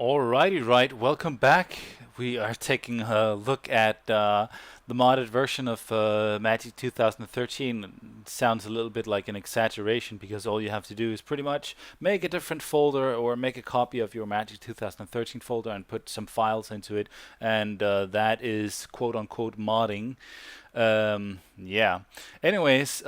Alrighty, right. Welcome back. We are taking a look at the modded version of Magic 2013. It sounds a little bit like an exaggeration because all you have to do is pretty much make a different folder or make a copy of your Magic 2013 folder and put some files into it, and that is quote unquote modding. Yeah. Anyways,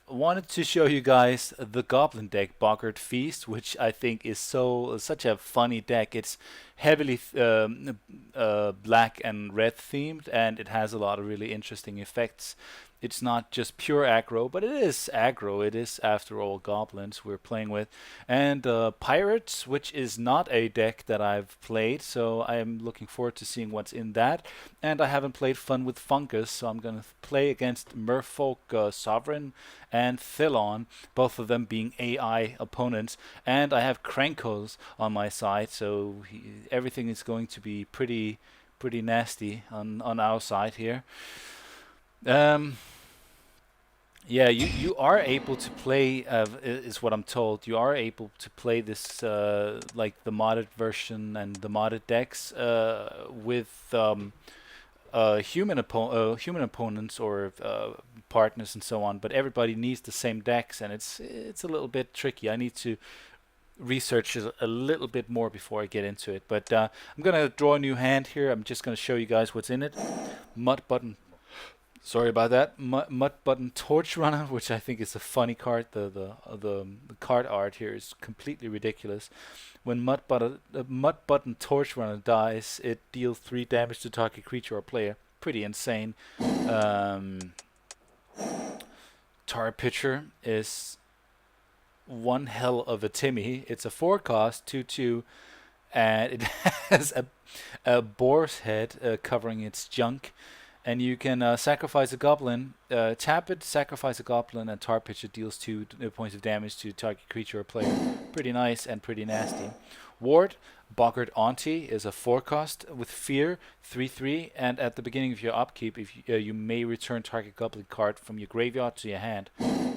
wanted to show you guys the Goblin deck, Boggart Feast, which I think is such a funny deck. It's heavily black and red themed, and it has a lot of really interesting effects. It's not just pure aggro, but it is aggro. It is, after all, goblins we're playing with. And Pirates, which is not a deck that I've played, so I am looking forward to seeing what's in that. And I haven't played Fun with Fungus, so I'm going to play against Merfolk Sovereign and Thilon, both of them being AI opponents. And I have Krankos on my side, so everything is going to be pretty nasty on our side here. Um, yeah, you are able to play, is what I'm told. You are able to play this like the modded version and the modded decks with human opponents or partners and so on. But everybody needs the same decks, and it's a little bit tricky. I need to research it a little bit more before I get into it. But I'm gonna draw a new hand here. I'm just gonna show you guys what's in it. Mud button. Sorry about that. Mud Button Torch Runner, which I think is a funny card. The card art here is completely ridiculous. When Mud Button Torch Runner dies, it deals 3 damage to target creature or player. Pretty insane. Tar Pitcher is one hell of a Timmy. It's a 4-cost 2/2, and it has a boar's head covering its junk. And you can sacrifice a goblin, tap it, sacrifice a goblin, and tar pitcher deals 2 points of damage to target creature or player. Pretty nice and pretty nasty. Ward, Boggart Auntie is a 4-cost with fear, 3/3, and at the beginning of your upkeep, if you may return target goblin card from your graveyard to your hand.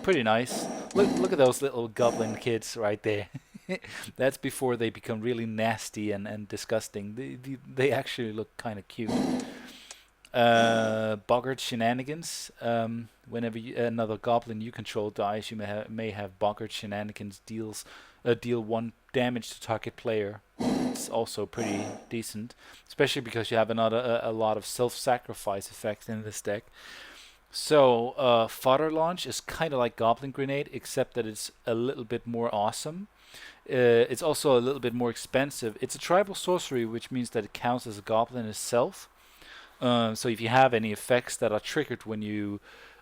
Pretty nice. Look at those little goblin kids right there. That's before they become really nasty and disgusting. They actually look kind of cute. Boggart Shenanigans. Whenever another goblin you control dies, you may have Boggart Shenanigans deal 1 damage to target player. It's also pretty decent, especially because you have a lot of self-sacrifice effects in this deck. So Fodder Launch is kind of like Goblin Grenade, except that it's a little bit more awesome. It's also a little bit more expensive. It's a tribal sorcery, which means that it counts as a goblin itself. So if you have any effects that are triggered when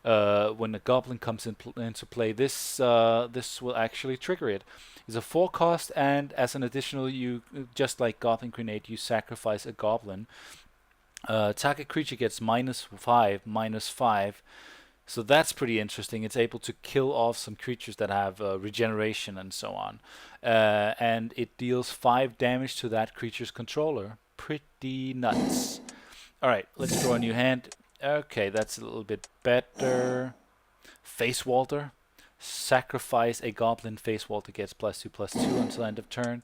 a goblin comes into play, this will actually trigger it. It's a 4-cost, and as an additional, you just like Goblin Grenade, you sacrifice a goblin. Target creature gets -5/-5. So that's pretty interesting. It's able to kill off some creatures that have regeneration and so on. And it deals 5 damage to that creature's controller. Pretty nuts. Alright, let's draw a new hand. Okay, that's a little bit better. Face Walter. Sacrifice a goblin. Face Walter gets +2/+2 until end of turn.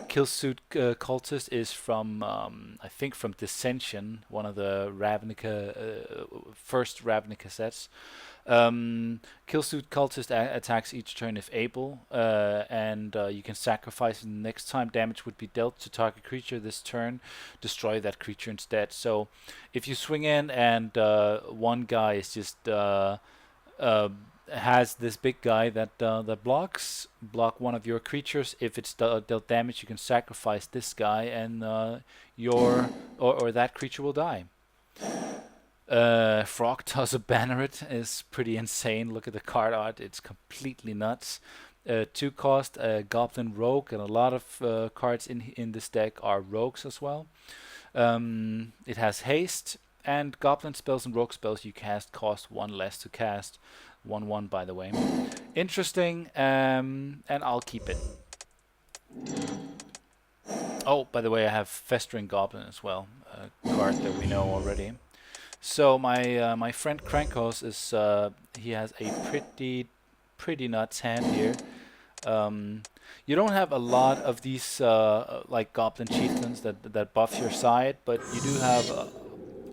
Killsuit Cultist is from, I think from Dissension, one of the Ravnica, first Ravnica sets. Killsuit Cultist attacks each turn if able, and you can sacrifice, and next time damage would be dealt to target creature this turn, destroy that creature instead. So if you swing in and one guy is just has this big guy that block one of your creatures. If it's dealt damage, you can sacrifice this guy, and your or that creature will die. Frog Tosser Banneret is pretty insane. Look at the card art; it's completely nuts. 2-cost, Goblin Rogue, and a lot of cards in this deck are rogues as well. It has haste, and Goblin spells and rogue spells you cast cost 1 less to cast. 1/1, by the way. Interesting, and I'll keep it. Oh, by the way, I have Festering Goblin as well, a card that we know already. So my friend Krankos is he has a pretty nuts hand here. You don't have a lot of these like goblin chieftains that buff your side, but you do have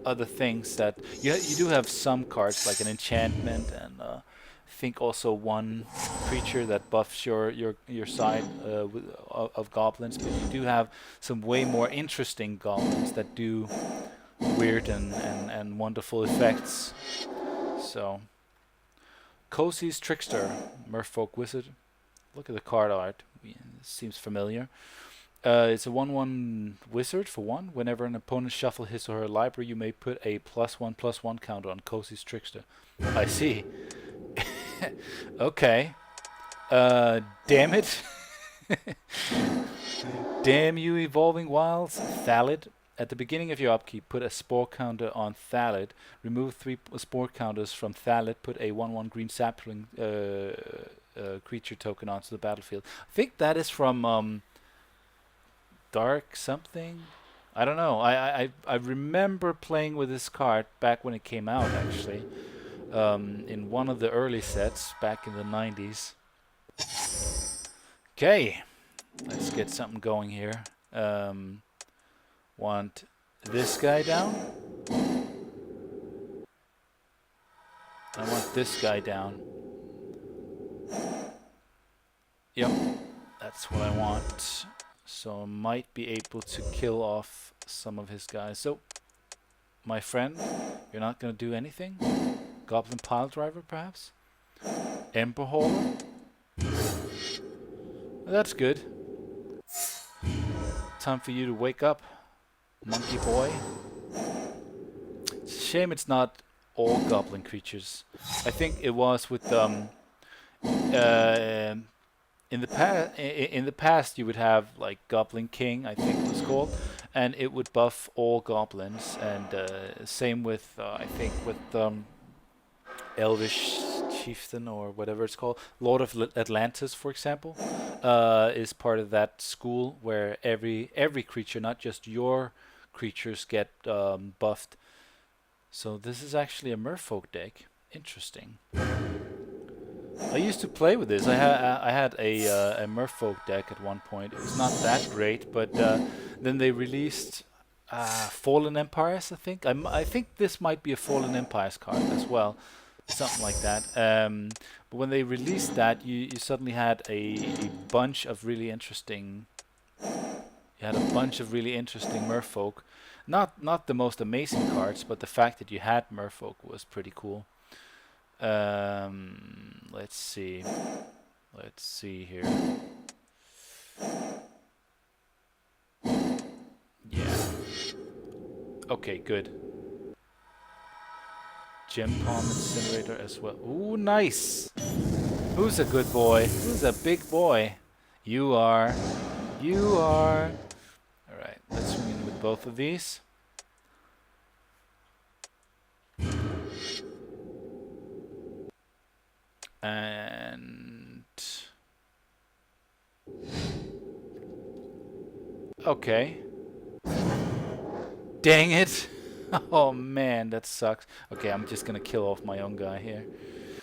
other things that you do have some cards like an enchantment and I think also one creature that buffs your side of goblins, but you do have some way more interesting goblins that do weird and wonderful effects. So, Cozy's Trickster, Merfolk Wizard. Look at the card art. It seems familiar. It's a 1/1 wizard for 1. Whenever an opponent shuffles his or her library, you may put a +1/+1 counter on Cozy's Trickster. I see. Okay. Damn it. Damn you, Evolving Wilds. Thallid. At the beginning of your upkeep, put a spore counter on Thallid. Remove 3 spore counters from Thallid. Put a 1/1 green sapling creature token onto the battlefield. I think that is from Dark something. I don't know. I remember playing with this card back when it came out, actually, in one of the early sets back in the 90s. Okay, let's get something going here. Want this guy down. I want this guy down. Yep, that's what I want. So I might be able to kill off some of his guys. So, my friend, you're not going to do anything? Goblin Pile Driver, perhaps? Ember Hauler? That's good. Time for you to wake up, monkey boy. It's a shame it's not all goblin creatures. I think it was with in the past you would have like Goblin King, I think it was called, and it would buff all goblins, and same with I think with Elvish Chieftain or whatever it's called, Lord of Atlantis, for example, is part of that school where every creature, not just your creatures, get buffed. So this is actually a Merfolk deck. Interesting. I used to play with this. I had a Merfolk deck at one point. It was not that great, but then they released Fallen Empires. I think I think this might be a Fallen Empires card as well, something like that. But when they released that, you suddenly had a bunch of really interesting. You had a bunch of really interesting Merfolk. Not the most amazing cards, but the fact that you had Merfolk was pretty cool. Let's see. Let's see here. Yeah. Okay, good. Gem Palm Incinerator as well. Ooh, nice. Who's a good boy? Who's a big boy? You are. You are. Alright, let's swing in with both of these. And okay. Dang it. Oh man, that sucks. Okay, I'm just gonna kill off my own guy here.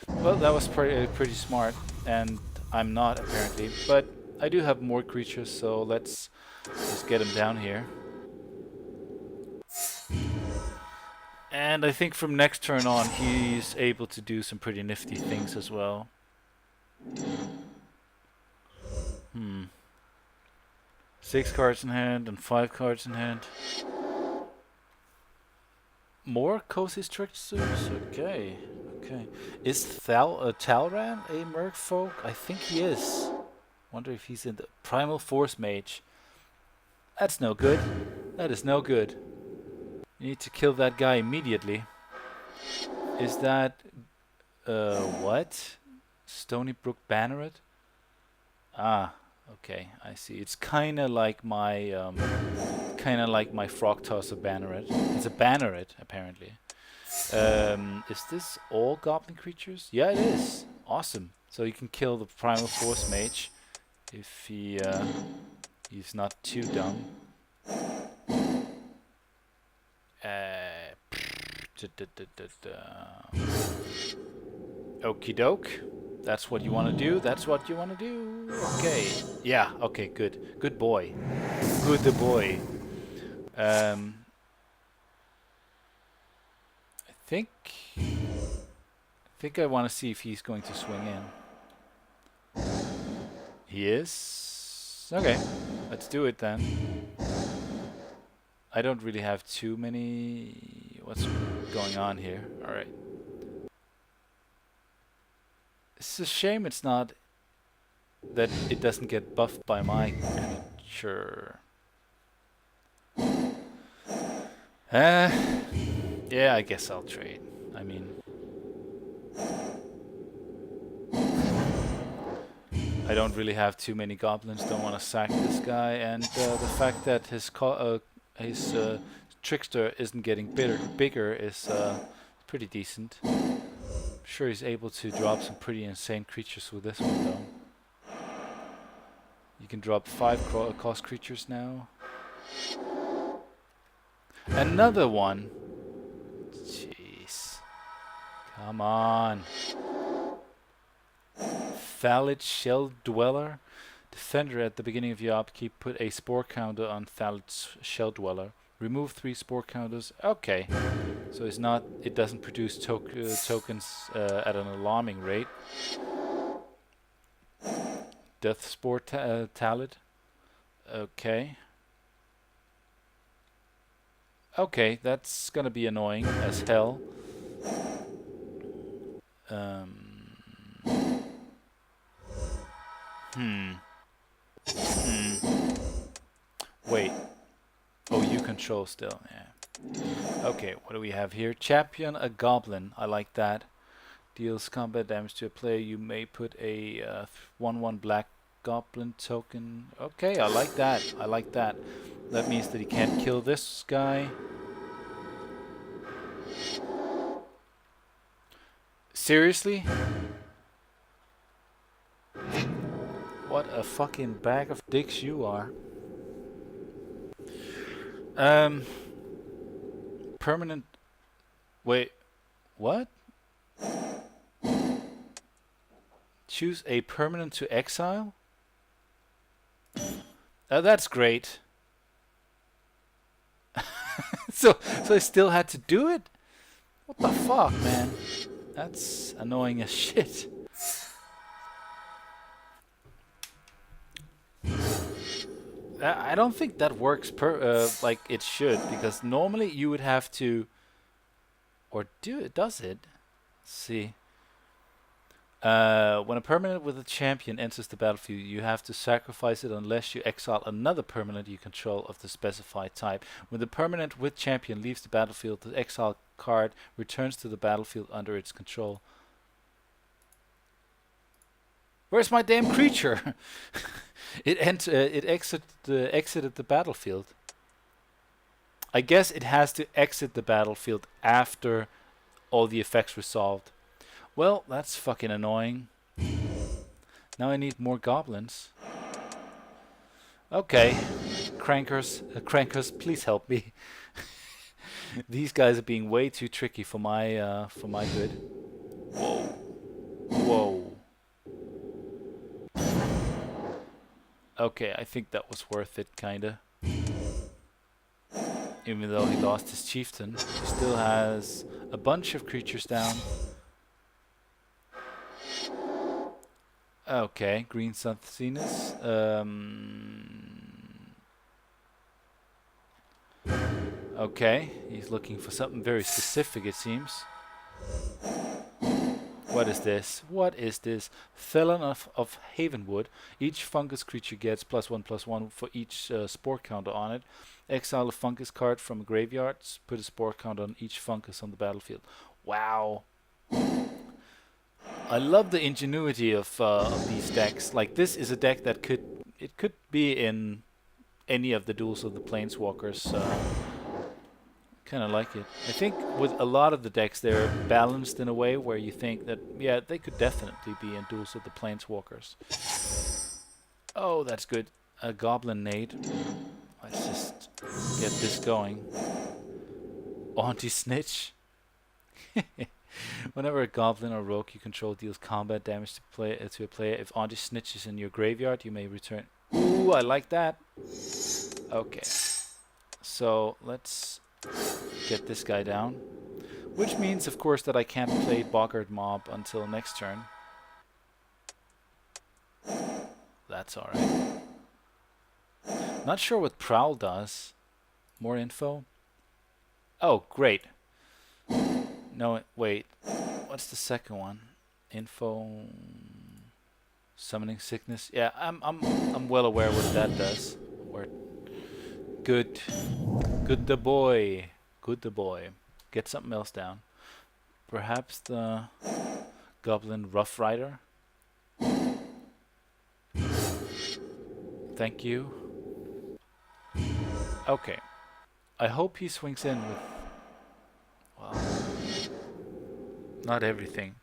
Well, that was pretty smart, and I'm not apparently, but I do have more creatures, so let's just get him down here. And I think from next turn on, he's able to do some pretty nifty things as well. 6 cards in hand and 5 cards in hand. More Cozy's Tricksters? Okay. Okay. Is Talran a Merfolk? I think he is. Wonder if he's in the Primal Force Mage. That's no good. That is no good. You need to kill that guy immediately. Is that what? Stony Brook Banneret? Ah, okay, I see. It's kinda like my Frog Tosser Banneret. It's a Banneret, apparently. Is this all goblin creatures? Yeah, it is. Awesome. So you can kill the Primal Force Mage if he's not too dumb. Okie doke. That's what you want to do. That's what you want to do. Okay. Yeah. Okay. Good. Good boy. Good boy. I think I want to see if he's going to swing in. He is. Okay. Let's do it then. I don't really have too many. What's going on here? All right. It's a shame it's not that it doesn't get buffed by my creature. Yeah, I guess I'll trade. I mean, I don't really have too many goblins. Don't want to sack this guy, and the fact that his trickster isn't getting bigger is pretty decent. I'm sure he's able to drop some pretty insane creatures with this one, though. You can drop 5 cost creatures now. Another one. Jeez. Come on. Thallid Shell Dweller. Defender, at the beginning of your upkeep, put a spore counter on Thallid's Shell Dweller. Remove 3 spore counters. Okay. So it's not. It doesn't produce tokens at an alarming rate. Death Spore Thallid. Okay. Okay, that's gonna be annoying as hell. Wait. Oh, you control still. Yeah. Okay, what do we have here? Champion a goblin. I like that. Deals combat damage to a player. You may put a 1/1 black goblin token. Okay, I like that. I like that. That means that he can't kill this guy. Seriously? What a fucking bag of dicks you are. Permanent. Wait. What? Choose a permanent to exile? That's great. so I still had to do it? What the fuck, man? That's annoying as shit. I don't think that works like it should, because normally you would have to, or does it? Let's see. When a permanent with a champion enters the battlefield, you have to sacrifice it unless you exile another permanent you control of the specified type. When the permanent with champion leaves the battlefield, the exile card returns to the battlefield under its control. Where's my damn creature? It exited the battlefield. I guess it has to exit the battlefield after all the effects resolved. Well, that's fucking annoying. Now I need more goblins. Okay, crankers, please help me. These guys are being way too tricky for my good. Whoa, whoa. Okay, I think that was worth it, kinda. Even though he lost his chieftain, he still has a bunch of creatures down. Okay, Green Sunsinus. Okay, he's looking for something very specific, it seems. What is this? What is this? Felon of Havenwood. Each fungus creature gets +1/+1 for each spore counter on it. Exile a fungus card from a graveyard. Put a spore counter on each fungus on the battlefield. Wow. I love the ingenuity of these decks. Like, this is a deck that could be in any of the Duels of the Planeswalkers. Kind of like it. I think with a lot of the decks, they're balanced in a way where you think that, yeah, they could definitely be in Duels of the Planeswalkers. Oh, that's good. A Goblin Nade. Let's just get this going. Auntie Snitch. Whenever a goblin or rogue you control deals combat damage to a player, if Auntie snitches in your graveyard, you may return. Ooh, I like that. Okay. So let's get this guy down. Which means, of course, that I can't play Boggart Mob until next turn. That's alright. Not sure what Prowl does. More info? Oh, great. No, wait. What's the second one? Info... Summoning Sickness? Yeah, I'm well aware what that does. Good. Good the boy. Good the boy. Get something else down. Perhaps the Goblin Rough Rider? Thank you. Okay. I hope he swings in with... Well... Not everything.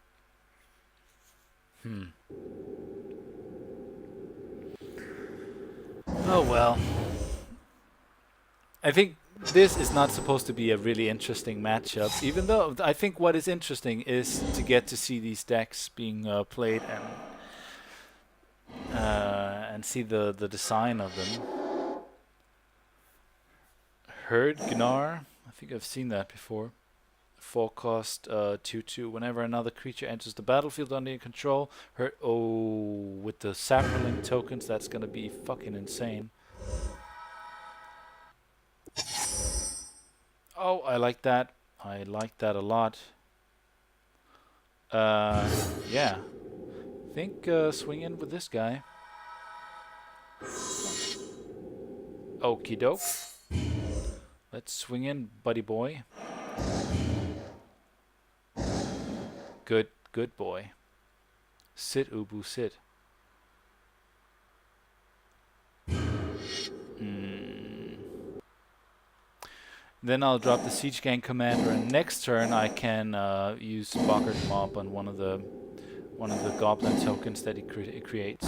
Oh well. I think this is not supposed to be a really interesting matchup, even though I think what is interesting is to get to see these decks being played and see the design of them. Herd Gnar, I think I've seen that before. 4 cost 2/2. Whenever another creature enters the battlefield under your control, with the sapling tokens, that's gonna be fucking insane. Oh, I like that. I like that a lot. Yeah. I think swing in with this guy. Okie doke. Let's swing in, buddy boy. Good boy. Sit, Ubu, sit. Then I'll drop the Siege Gang Commander, and next turn I can use Boggart Mob on one of the Goblin tokens that he creates.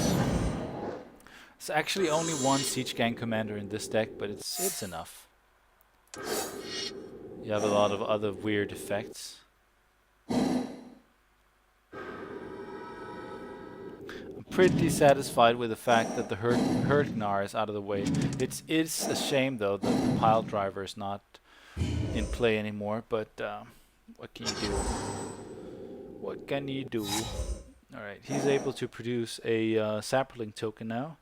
It's actually only one Siege Gang Commander in this deck, but it's enough. You have a lot of other weird effects. I'm pretty satisfied with the fact that the Herdgnar is out of the way. It's a shame though that the Pile Driver is not in play anymore, but what can you do? What can you do? Alright, he's able to produce a sapling token now,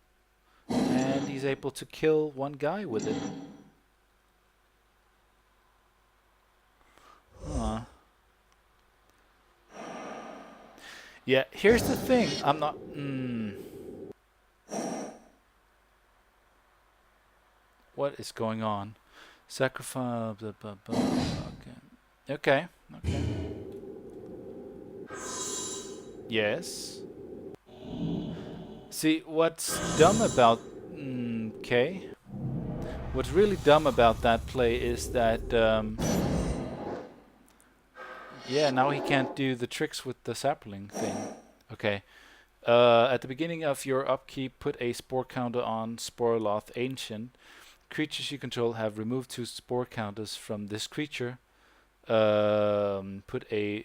and he's able to kill one guy with it. Huh. Yeah, here's the thing. I'm not... What is going on? Sacrifice... Blah, blah, blah. Okay. Okay. Yes. See, what's dumb about... Okay. What's really dumb about that play is that... yeah, now he can't do the tricks with the sapling thing. Okay. At the beginning of your upkeep, put a spore counter on Sporloth Ancient. Creatures you control have removed 2 spore counters from this creature. Put a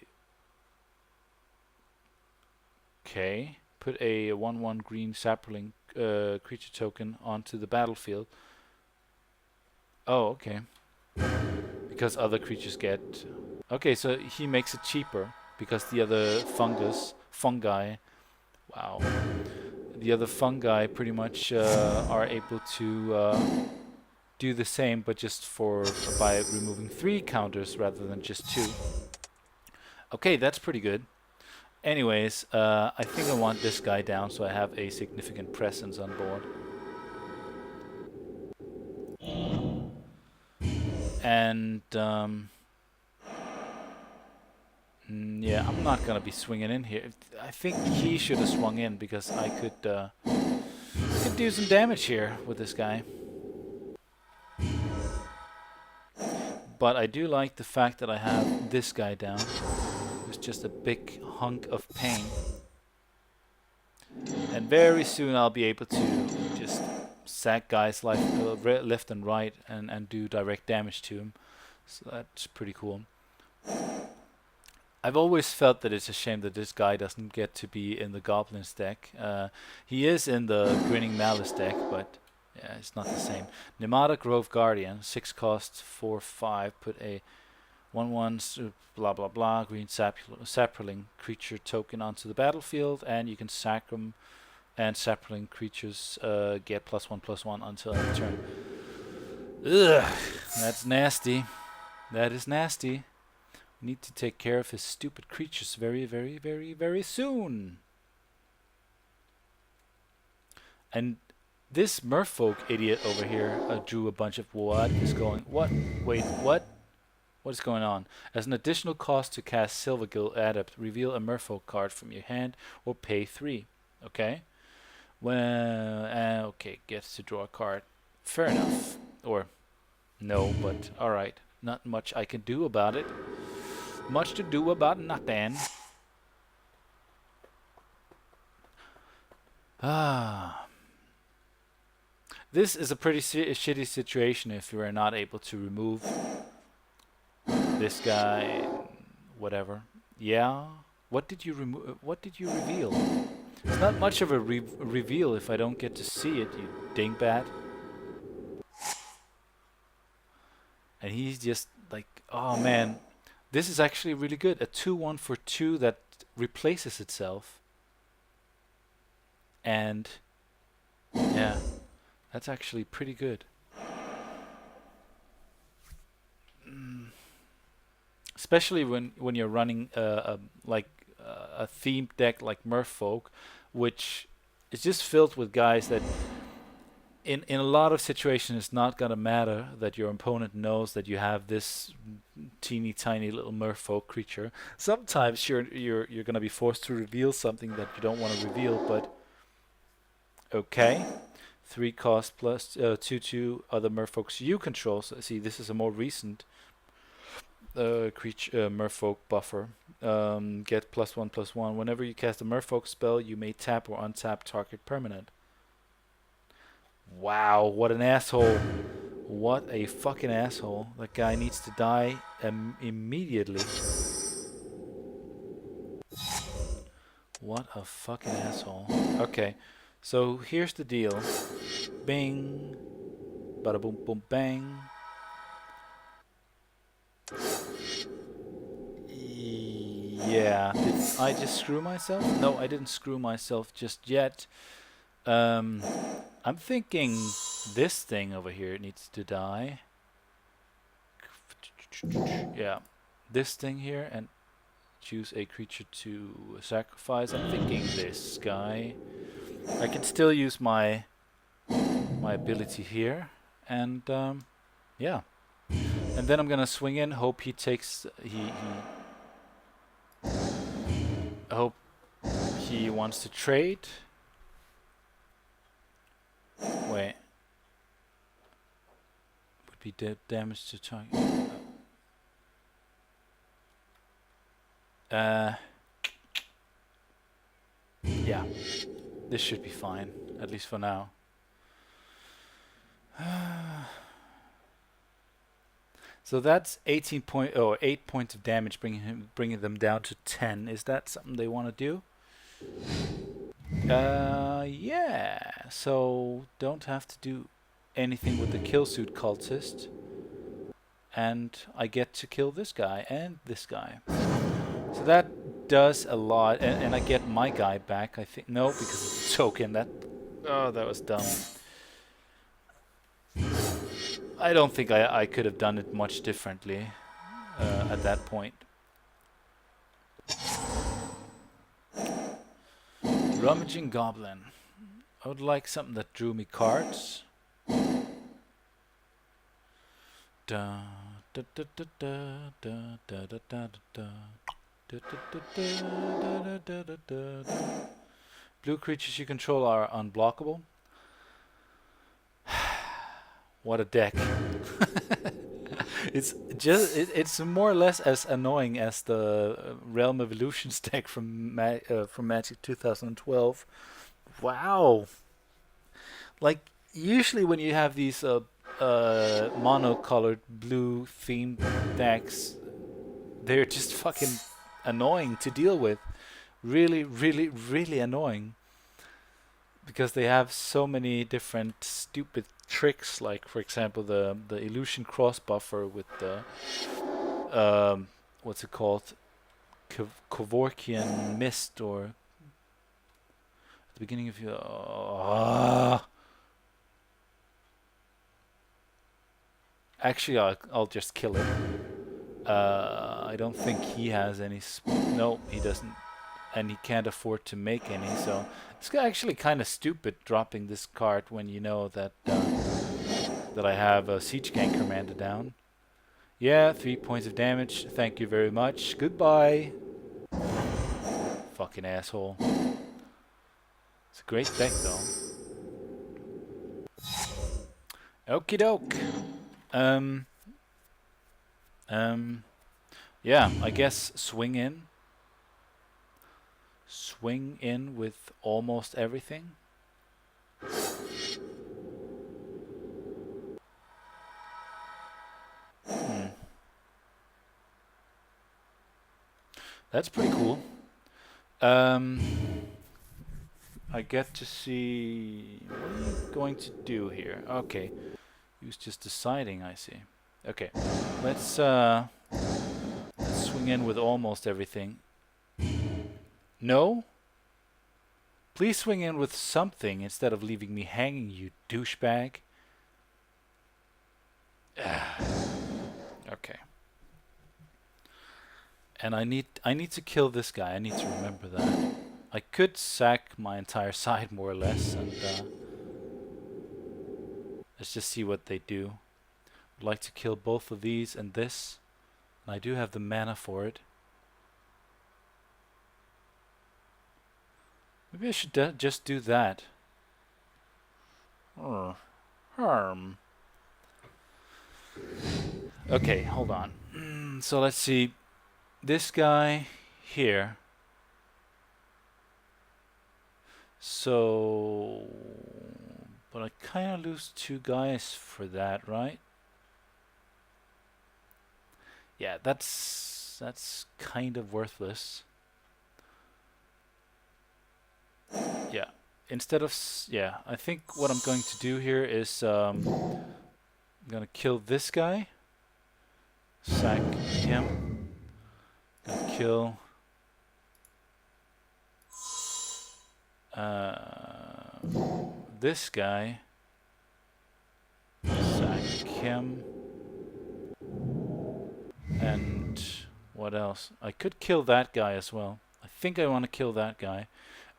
1/1 green sapling creature token onto the battlefield. Oh, okay. Because other creatures get... Okay, so he makes it cheaper because the other fungi, wow, the other fungi pretty much are able to do the same, but just by removing 3 counters rather than just 2. Okay, that's pretty good. Anyways, I think I want this guy down so I have a significant presence on board. And yeah, I'm not gonna be swinging in here. I think he should have swung in because I could do some damage here with this guy. But I do like the fact that I have this guy down, who's just a big hunk of pain. And very soon I'll be able to just sack guys left and right and do direct damage to him. So that's pretty cool. I've always felt that it's a shame that this guy doesn't get to be in the Goblins deck. He is in the Grinning Malice deck, but yeah, it's not the same. Nemata Grove Guardian, 6 costs, 4/5. Put a 1/1 blah blah blah green sapling creature token onto the battlefield, and you can sack them. And sapling creatures get +1/+1 until end of turn. Ugh, that's nasty. That is nasty. We need to take care of his stupid creatures very, very, very, very soon. And this merfolk idiot over here drew a bunch of what is going... What? Wait, what? What is going on? As an additional cost to cast Silvergill Adept, reveal a merfolk card from your hand or pay 3. Okay? Well, okay, gets to draw a card. Fair enough. Or, no, but alright. Not much I can do about it. Much to do about nothing. This is a pretty shitty situation if you are not able to remove this guy, whatever. Yeah? What did you remove? What did you reveal? It's not much of a reveal if I don't get to see it, you dingbat. And he's just like, oh man, this is actually really good. A 2/1 for 2 that replaces itself. And yeah, that's actually pretty good. Especially when you're running a themed deck like Merfolk, which is just filled with guys that in a lot of situations it's not gonna matter that your opponent knows that you have this teeny tiny little Merfolk creature. Sometimes you're gonna be forced to reveal something that you don't want to reveal, but okay. 3 cost plus 2/2 other Merfolks you control. So see, this is a more recent creature Merfolk buffer. Get +1/+1. Whenever you cast a Merfolk spell, you may tap or untap target permanent. Wow, what an asshole. What a fucking asshole. That guy needs to die immediately. What a fucking asshole. Okay, so here's the deal. Bing. Bada boom boom bang. Yeah, did I just screw myself? No, I didn't screw myself just yet. I'm thinking this thing over here needs to die. Yeah, this thing here, and choose a creature to sacrifice. I'm thinking this guy. I can still use my ability here, and yeah. And then I'm gonna swing in. Hope he takes. I hope he wants to trade. Wait. Would be damage to target. Yeah. This should be fine, at least for now. So that's 8 points of damage, bringing them down to 10. Is that something they want to do? Yeah. So don't have to do anything with the Killsuit Cultist, and I get to kill this guy and this guy. So that does a lot, and I get my guy back. I think no, because it's a token. That was dumb. I don't think I could have done it much differently at that point. Rummaging Goblin. I would like something that drew me cards. Da da da da da da da da da da. Blue creatures you control are unblockable. What a deck. It's more or less as annoying as the Realm Evolutions deck from Magic 2012. Wow. Like usually when you have these monocolored blue themed decks, they're just fucking annoying to deal with. Really, really, really annoying. Because they have so many different stupid tricks, like for example the illusion cross buffer with the what's it called, Kevorkian mist, or at the beginning of your actually I'll just kill it. I don't think he has any. No, he doesn't, and he can't afford to make any. So it's actually kind of stupid dropping this card when you know that that I have a siege gang commander down. Yeah, 3 points of damage. Thank you very much. Goodbye. Fucking asshole. It's a great deck though. Okie doke. Yeah, I guess swing in. Swing in with almost everything. That's pretty cool. I get to see what are you going to do here. Okay, he was just deciding. I see. Okay, let's swing in with almost everything. No? Please swing in with something instead of leaving me hanging, you douchebag. Okay. And I need to kill this guy. I need to remember that. I could sack my entire side more or less, and let's just see what they do. I'd like to kill both of these and this, and I do have the mana for it. Maybe I should just do that. Harm. Okay, hold on. So let's see. This guy here. So, but I kind of lose 2 guys for that, right? Yeah, that's kind of worthless. Yeah, instead of yeah, I think what I'm going to do here is I'm gonna kill this guy, sack him, gonna kill this guy, sack him, and what else? I could kill that guy as well. I think I want to kill that guy.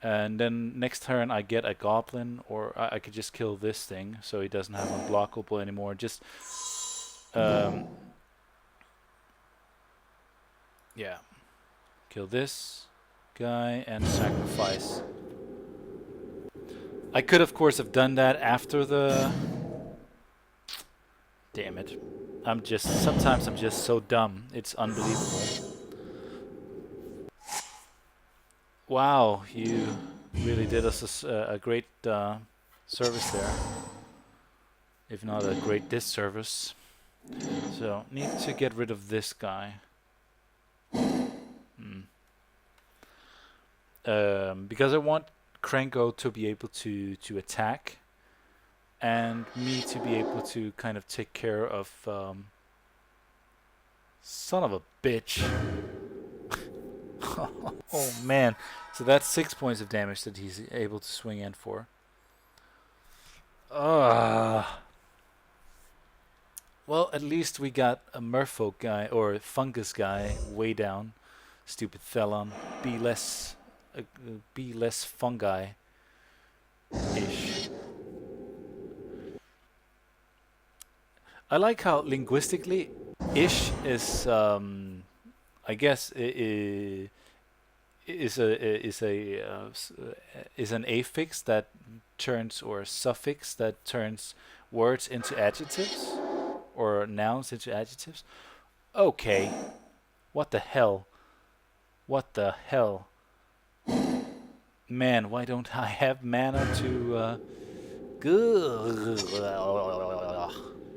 And then next turn I get a goblin, or I could just kill this thing so he doesn't have unblockable anymore. Just yeah, kill this guy and sacrifice. I could of course have done that after the... Damn it. Sometimes I'm just so dumb. It's unbelievable. Wow, you really did us a great service there, if not a great disservice. So, need to get rid of this guy. Because I want Krenko to be able to attack, and me to be able to kind of take care of son of a bitch. Oh man, so that's 6 points of damage that he's able to swing in for. Well, at least we got a merfolk guy, or fungus guy, way down. Stupid Thelon. Be less fungi-ish. I like how linguistically, ish is, I guess, is an affix that turns, or a suffix that turns words into adjectives, or nouns into adjectives. Okay, what the hell? What the hell? Man, why don't I have mana to? Good.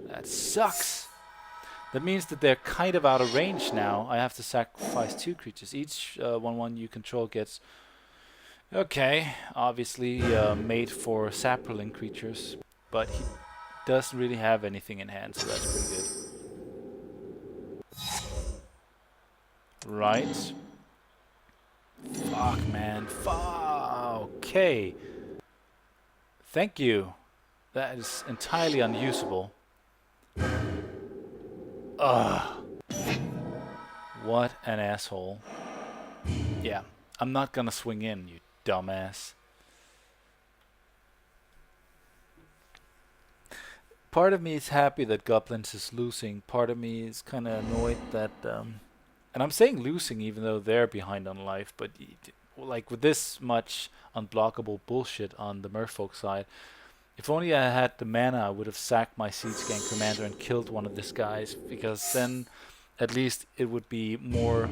That sucks. That means that they're kind of out of range now. I have to sacrifice 2 creatures. Each 1/1 you control gets... Okay, obviously made for sapling creatures, but he doesn't really have anything in hand, so that's pretty good. Right. Fuck, man. Fuck. Okay. Thank you. That is entirely unusable. Ugh. What an asshole. Yeah, I'm not gonna swing in, you dumbass. Part of me is happy that Goblins is losing. Part of me is kind of annoyed that... and I'm saying losing even though they're behind on life, but like with this much unblockable bullshit on the merfolk side, if only I had the mana, I would have sacked my Siege Gang Commander and killed one of these guys, because then at least it would be more...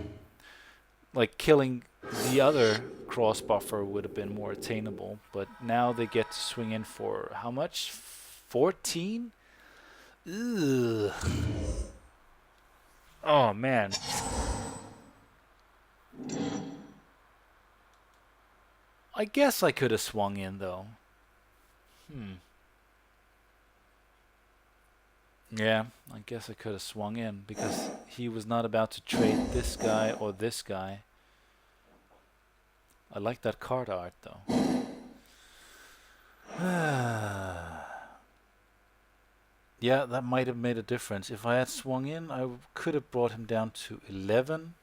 like killing the other cross buffer would have been more attainable, but now they get to swing in for how much? 14? Ugh. Oh man. I guess I could have swung in though. Yeah, I guess I could have swung in because he was not about to trade this guy or this guy. I like that card art though. Yeah, that might have made a difference. If I had swung in, I could have brought him down to 11.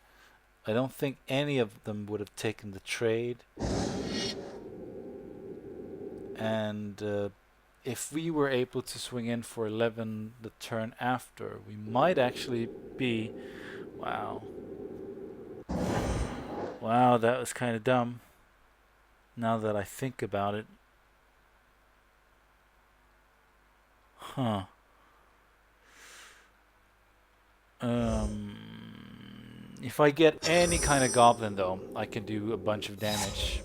I don't think any of them would have taken the trade. And if we were able to swing in for 11 the turn after, we might actually be... Wow. Wow, that was kind of dumb. Now that I think about it. Huh. If I get any kind of goblin though, I can do a bunch of damage.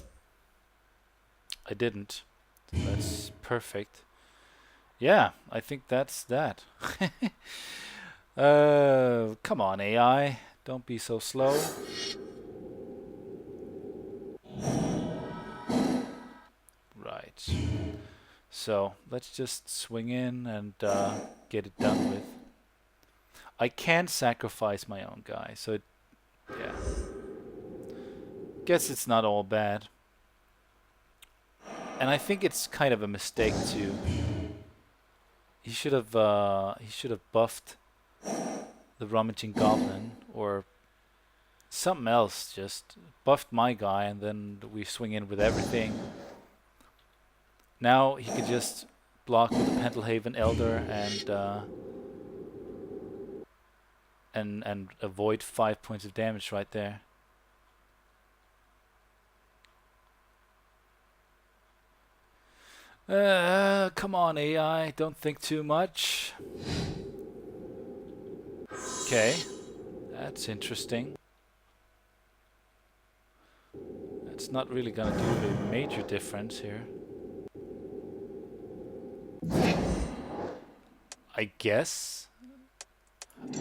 I didn't. That's perfect. Yeah, I think that's that. Come on, AI. Don't be so slow. Right. So, let's just swing in and get it done with. I can sacrifice my own guy, so yeah. Guess it's not all bad. And I think it's kind of a mistake too. He should have buffed the rummaging goblin or something else. Just buffed my guy, and then we swing in with everything. Now he could just block with the Pentelhaven Elder and avoid 5 points of damage right there. Come on, AI, don't think too much. Okay, that's interesting. That's not really gonna do a major difference here. I guess.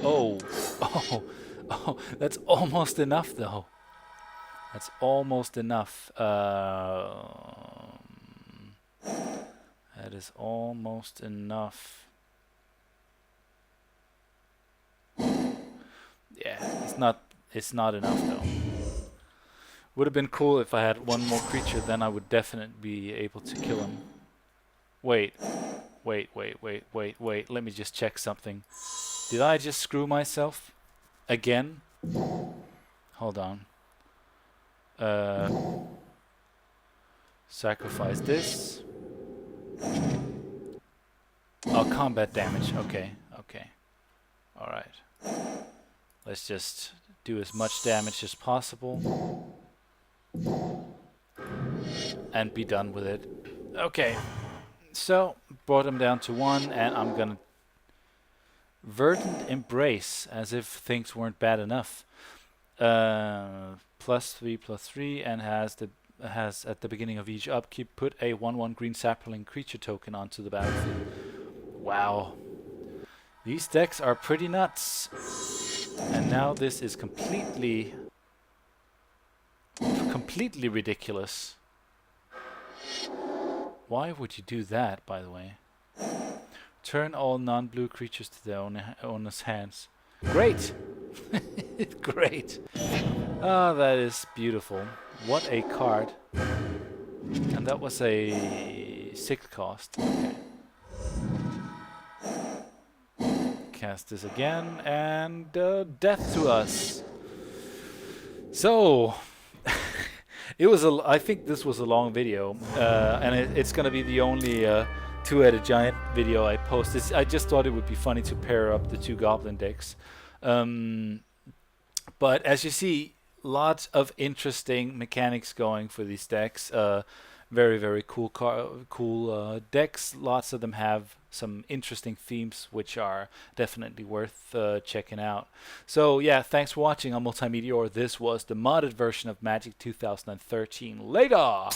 Oh, that's almost enough though. That's almost enough. That is almost enough. Yeah, it's not enough though. Would have been cool if I had one more creature, then I would definitely be able to kill him. Wait, let me just check something. Did I just screw myself? Again? Hold on. Sacrifice this. Oh, combat damage. Okay. Alright. Let's just do as much damage as possible. And be done with it. Okay. So, brought him down to 1, and I'm gonna Verdant Embrace, as if things weren't bad enough. +3/+3, and has at the beginning of each upkeep put a 1/1 green sapling creature token onto the battlefield. Wow. These decks are pretty nuts. And now this is completely ridiculous. Why would you do that, by the way? Turn all non-blue creatures to their owner's hands. Great! Great! Ah, that is beautiful. What a card. And that was a 6 cost. Okay. Cast this again, and death to us. So, I think this was a long video, and it's gonna be the only two-headed giant video I post. I just thought it would be funny to pair up the 2 goblin decks. But as you see, lots of interesting mechanics going for these decks. Very, very cool decks. Lots of them have some interesting themes, which are definitely worth checking out. So yeah, thanks for watching. I'm multeyemeteor. This was the modded version of Magic 2013. Later!